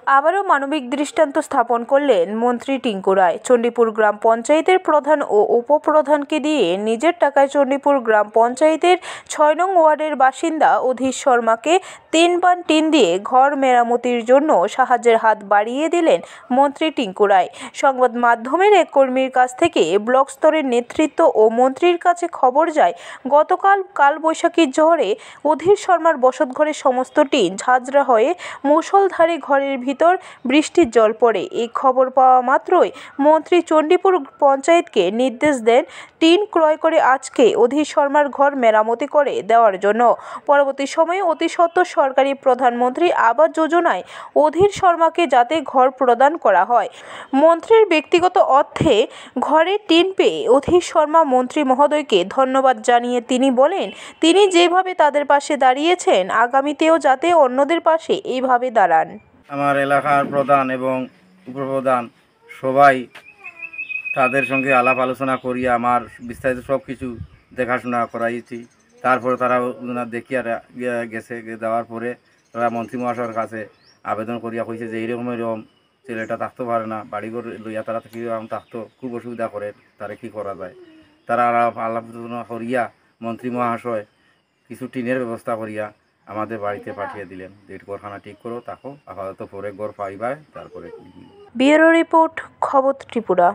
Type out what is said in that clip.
আবারও মানবিক দৃষ্টান্ত স্থাপন করলেন মন্ত্রী টিঙ্কু রায়। চণ্ডীপুর গ্রাম পঞ্চায়েতের প্রধান ও উপপ্রধানকে দিয়ে নিজের টাকায় চণ্ডীপুর গ্রাম পঞ্চায়েতের ৬ নং ওয়ার্ডের বাসিন্দা অধীর শর্মাকে 3 বান টিন দিয়ে ঘর মেরামতির জন্য সাহায্যের হাত বাড়িয়ে দিলেন মন্ত্রী টিঙ্কু রায়। সংবাদ মাধ্যমের এক কর্মীর কাছ থেকে ব্লক স্তরের নেতৃত্ব ও মন্ত্রীর কাছে খবর যায়, গতকাল কালবৈশাখীর ঝড়ে অধীর শর্মার বসতঘরের সমস্ত টিন ঝাঁঝরা হয়ে মুষলধারে ঘরের ভিতর বৃষ্টির জল পড়ে। এই খবর পাওয়া মাত্রই মন্ত্রী চণ্ডীপুর পঞ্চায়েতকে নির্দেশ দেন টিন ক্রয় করে আজকে অধীর শর্মার ঘর মেরামতি করে দেওয়ার জন্য। পরবর্তী সময়ে অতি সত্বর সরকারি প্রধানমন্ত্রী আবাস যোজনায় অধীর শর্মাকে যাতে ঘর প্রদান করা হয়। মন্ত্রীর ব্যক্তিগত অর্থে ঘরের টিন পেয়ে অধীর শর্মা মন্ত্রী মহোদয়কে ধন্যবাদ জানিয়ে তিনি বলেন, তিনি যেভাবে তাদের পাশে দাঁড়িয়েছেন আগামীতেও যাতে অন্যদের পাশে এইভাবে দাঁড়ান। আমার এলাকার প্রধান এবং উপপ্রধান সবাই তাদের সঙ্গে আলাপ আলোচনা করিয়া আমার বিস্তারিত সব কিছু দেখাশোনা করাইছি। তারপরে তারা দেখিয়া গেছে, দেওয়ার পরে তারা মন্ত্রী মহাশয়ের কাছে আবেদন করিয়া কইছে যে এইরকম ছেলেটা থাকতে পারে না, বাড়িঘর লইয়া তারা কীরকম থাকতো, খুব অসুবিধা করে, তারা কী করা যায়। তারা আলাপ আলোচনা করিয়া মন্ত্রী মহাশয় কিছু টিনের ব্যবস্থা করিয়া আমাদের বাড়িতে পাঠিয়ে দিলেন। ঘরখানা ঠিক করো, তাকো আপাতত পরে ঘর পাইবায় তারপরে। ব্যুরো রিপোর্ট, খবর ত্রিপুরা।